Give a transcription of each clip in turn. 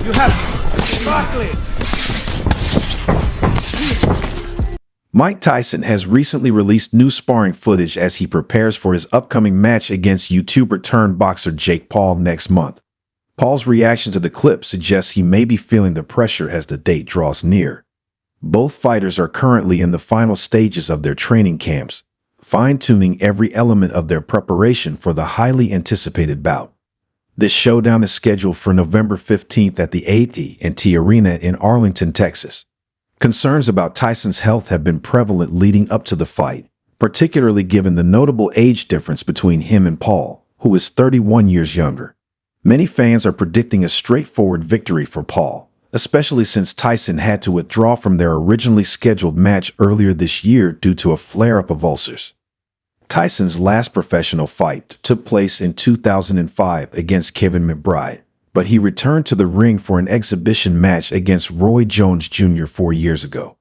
You have chocolate. Mike Tyson has recently released new sparring footage as he prepares for his upcoming match against YouTuber-turned-boxer Jake Paul next month. Paul's reaction to the clip suggests he may be feeling the pressure as the date draws near. Both fighters are currently in the final stages of their training camps, fine-tuning every element of their preparation for the highly anticipated bout. This showdown is scheduled for November 15th at the AT&T Arena in Arlington, Texas. Concerns about Tyson's health have been prevalent leading up to the fight, particularly given the notable age difference between him and Paul, who is 31 years younger. Many fans are predicting a straightforward victory for Paul, especially since Tyson had to withdraw from their originally scheduled match earlier this year due to a flare-up of ulcers. Tyson's last professional fight took place in 2005 against Kevin McBride, but he returned to the ring for an exhibition match against Roy Jones Jr. 4 years ago.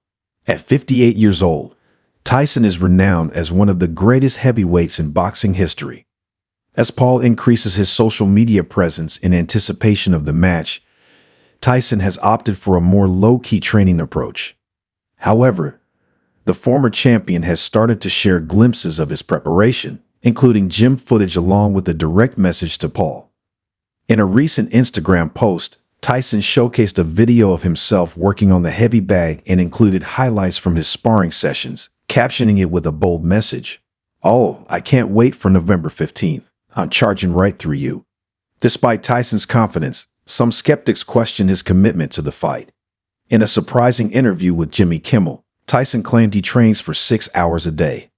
At 58 years old, Tyson is renowned as one of the greatest heavyweights in boxing history. As Paul increases his social media presence in anticipation of the match, Tyson has opted for a more low-key training approach. However, the former champion has started to share glimpses of his preparation, including gym footage along with a direct message to Paul. In a recent Instagram post, Tyson showcased a video of himself working on the heavy bag and included highlights from his sparring sessions, captioning it with a bold message. "Oh, I can't wait for November 15th. I'm charging right through you." Despite Tyson's confidence, some skeptics question his commitment to the fight. In a surprising interview with Jimmy Kimmel, Tyson claimed he trains for 6 hours a day.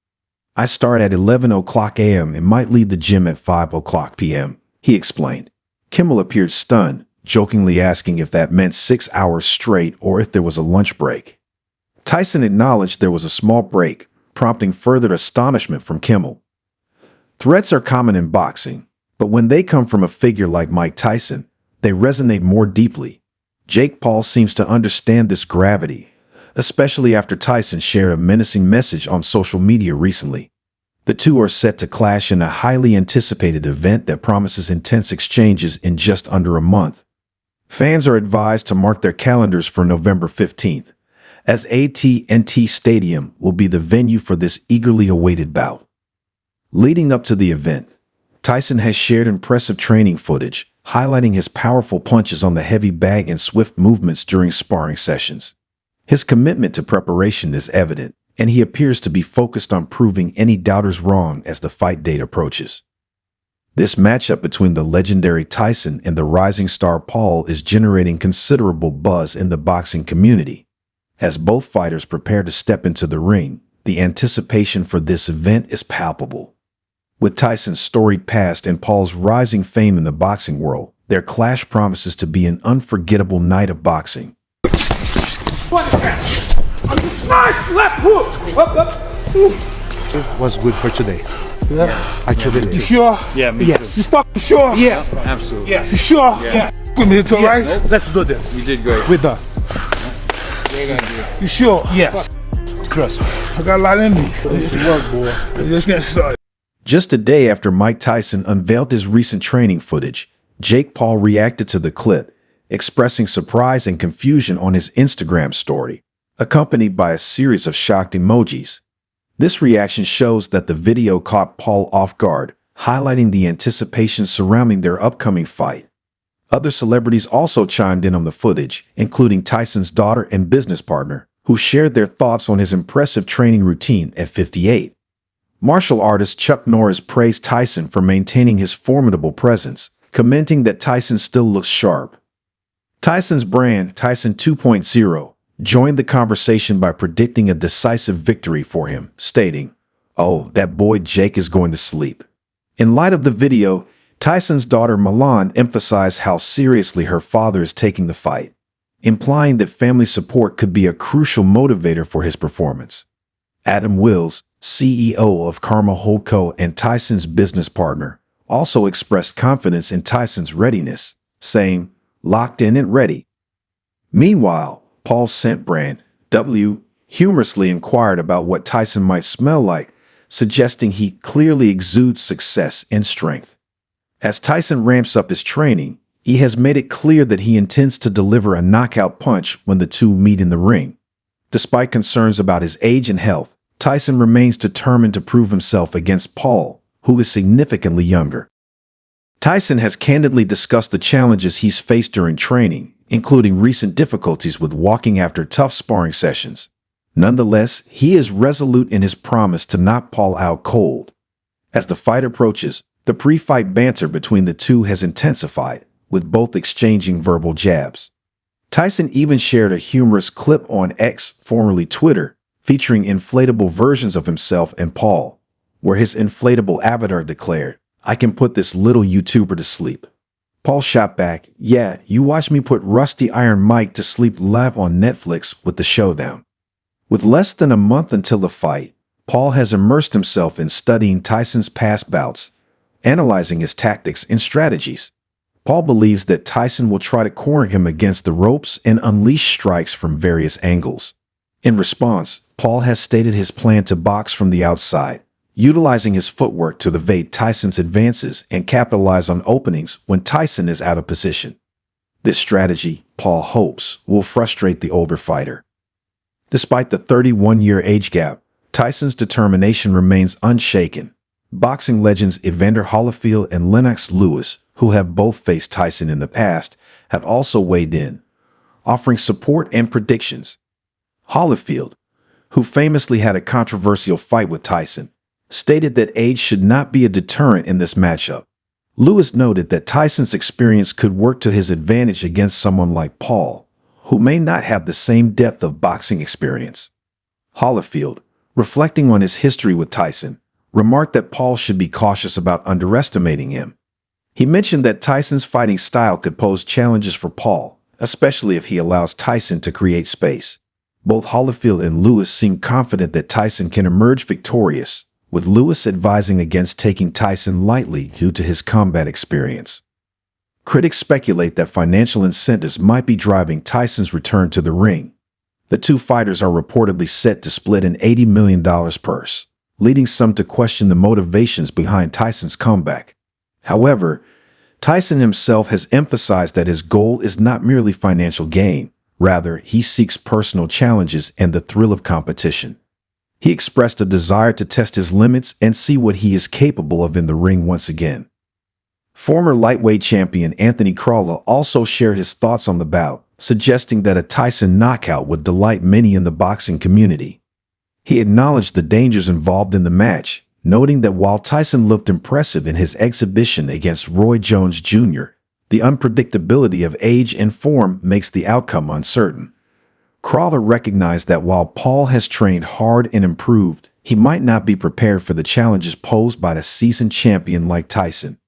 "I start at 11 o'clock a.m. and might leave the gym at 5 o'clock p.m., he explained. Kimmel appeared stunned, jokingly asking if that meant 6 hours straight or if there was a lunch break. Tyson acknowledged there was a small break, prompting further astonishment from Kimmel. Threats are common in boxing, but when they come from a figure like Mike Tyson, they resonate more deeply. Jake Paul seems to understand this gravity, especially after Tyson shared a menacing message on social media recently. The two are set to clash in a highly anticipated event that promises intense exchanges in just under a month. Fans are advised to mark their calendars for November 15th, as AT&T Stadium will be the venue for this eagerly awaited bout. Leading up to the event, Tyson has shared impressive training footage, highlighting his powerful punches on the heavy bag and swift movements during sparring sessions. His commitment to preparation is evident, and he appears to be focused on proving any doubters wrong as the fight date approaches. This matchup between the legendary Tyson and the rising star Paul is generating considerable buzz in the boxing community. As both fighters prepare to step into the ring, the anticipation for this event is palpable. With Tyson's storied past and Paul's rising fame in the boxing world, their clash promises to be an unforgettable night of boxing. Nice left hook. Up. Was good for today. Yeah. I told it. You sure? Yeah, me yes. too. You fucking sure? Yeah. Absolutely. Yes. You sure? Yeah. With me, it's all right? Yes. Let's do this. You did great. With the. Great idea. You sure? Yes. Trust me. I got a lot in me. It's work, boy. Just getting started. Just a day after Mike Tyson unveiled his recent training footage, Jake Paul reacted to the clip, expressing surprise and confusion on his Instagram story, accompanied by a series of shocked emojis. This reaction shows that the video caught Paul off guard, highlighting the anticipation surrounding their upcoming fight. Other celebrities also chimed in on the footage, including Tyson's daughter and business partner, who shared their thoughts on his impressive training routine at 58. Martial artist Chuck Norris praised Tyson for maintaining his formidable presence, commenting that Tyson still looks sharp. Tyson's brand, Tyson 2.0, joined the conversation by predicting a decisive victory for him, stating, "Oh, that boy Jake is going to sleep." In light of the video, Tyson's daughter Milan emphasized how seriously her father is taking the fight, implying that family support could be a crucial motivator for his performance. Adam Wills, CEO of Karma Holdco and Tyson's business partner, also expressed confidence in Tyson's readiness, saying, "Locked in and ready." Meanwhile, Paul's scent brand, W, humorously inquired about what Tyson might smell like, suggesting he clearly exudes success and strength. As Tyson ramps up his training, He has made it clear that he intends to deliver a knockout punch when the two meet in the ring. Despite concerns about his age and health, Tyson remains determined to prove himself against Paul, who is significantly younger. Tyson has candidly discussed the challenges he's faced during training, including recent difficulties with walking after tough sparring sessions. Nonetheless, he is resolute in his promise to knock Paul out cold. As the fight approaches, the pre-fight banter between the two has intensified, with both exchanging verbal jabs. Tyson even shared a humorous clip on X, formerly Twitter, featuring inflatable versions of himself and Paul, where his inflatable avatar declared, "I can put this little YouTuber to sleep." Paul shot back, "Yeah, you watch me put Rusty Iron Mike to sleep live on Netflix with the showdown." With less than a month until the fight, Paul has immersed himself in studying Tyson's past bouts, analyzing his tactics and strategies. Paul believes that Tyson will try to corner him against the ropes and unleash strikes from various angles. In response, Paul has stated his plan to box from the outside, utilizing his footwork to evade Tyson's advances and capitalize on openings when Tyson is out of position. This strategy, Paul hopes, will frustrate the older fighter. Despite the 31-year age gap, Tyson's determination remains unshaken. Boxing legends Evander Holyfield and Lennox Lewis, who have both faced Tyson in the past, have also weighed in, offering support and predictions. Holyfield, who famously had a controversial fight with Tyson, stated that age should not be a deterrent in this matchup. Lewis noted that Tyson's experience could work to his advantage against someone like Paul, who may not have the same depth of boxing experience. Holyfield, reflecting on his history with Tyson, remarked that Paul should be cautious about underestimating him. He mentioned that Tyson's fighting style could pose challenges for Paul, especially if he allows Tyson to create space. Both Holyfield and Lewis seem confident that Tyson can emerge victorious, with Lewis advising against taking Tyson lightly due to his combat experience. Critics speculate that financial incentives might be driving Tyson's return to the ring. The two fighters are reportedly set to split an $80 million purse, leading some to question the motivations behind Tyson's comeback. However, Tyson himself has emphasized that his goal is not merely financial gain. Rather, he seeks personal challenges and the thrill of competition. He expressed a desire to test his limits and see what he is capable of in the ring once again. Former lightweight champion Anthony Crawler also shared his thoughts on the bout, suggesting that a Tyson knockout would delight many in the boxing community. He acknowledged the dangers involved in the match, noting that while Tyson looked impressive in his exhibition against Roy Jones Jr., the unpredictability of age and form makes the outcome uncertain. Crawler recognized that while Paul has trained hard and improved, he might not be prepared for the challenges posed by a seasoned champion like Tyson.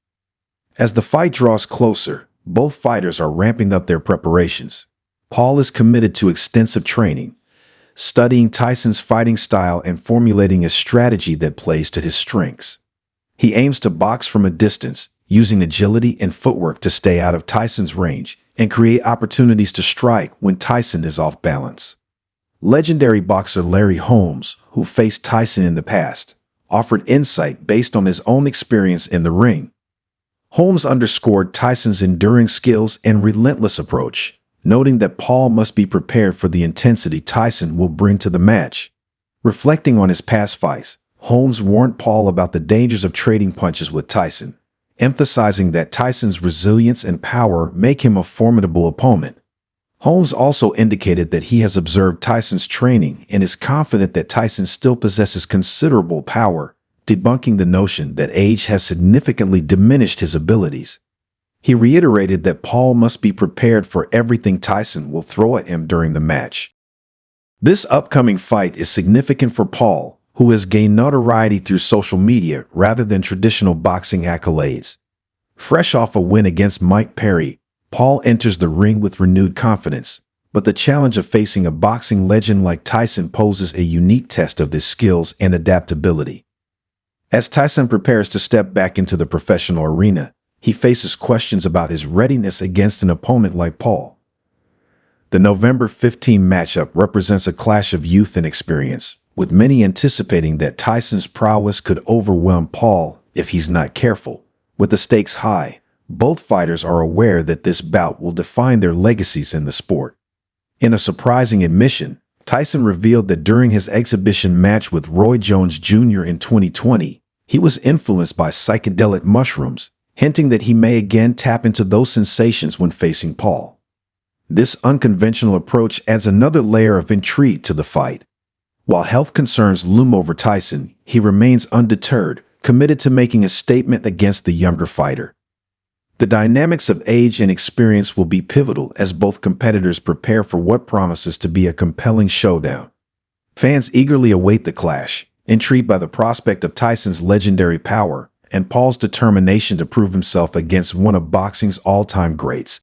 As the fight draws closer, both fighters are ramping up their preparations. Paul is committed to extensive training, studying Tyson's fighting style and formulating a strategy that plays to his strengths. He aims to box from a distance, using agility and footwork to stay out of Tyson's range and create opportunities to strike when Tyson is off balance. Legendary boxer Larry Holmes, who faced Tyson in the past, offered insight based on his own experience in the ring. Holmes underscored Tyson's enduring skills and relentless approach, noting that Paul must be prepared for the intensity Tyson will bring to the match. Reflecting on his past fights, Holmes warned Paul about the dangers of trading punches with Tyson, emphasizing that Tyson's resilience and power make him a formidable opponent. Holmes also indicated that he has observed Tyson's training and is confident that Tyson still possesses considerable power, debunking the notion that age has significantly diminished his abilities. He reiterated that Paul must be prepared for everything Tyson will throw at him during the match. This upcoming fight is significant for Paul, who has gained notoriety through social media rather than traditional boxing accolades. Fresh off a win against Mike Perry, Paul enters the ring with renewed confidence, but the challenge of facing a boxing legend like Tyson poses a unique test of his skills and adaptability. As Tyson prepares to step back into the professional arena, he faces questions about his readiness against an opponent like Paul. The November 15 matchup represents a clash of youth and experience, with many anticipating that Tyson's prowess could overwhelm Paul if he's not careful. With the stakes high, Both fighters are aware that this bout will define their legacies in the sport. In a surprising admission, Tyson revealed that during his exhibition match with Roy Jones Jr. in 2020, he was influenced by psychedelic mushrooms, hinting that he may again tap into those sensations when facing Paul. This unconventional approach adds another layer of intrigue to the fight. While health concerns loom over Tyson, he remains undeterred, committed to making a statement against the younger fighter. The dynamics of age and experience will be pivotal as both competitors prepare for what promises to be a compelling showdown. Fans eagerly await the clash, intrigued by the prospect of Tyson's legendary power and Paul's determination to prove himself against one of boxing's all-time greats.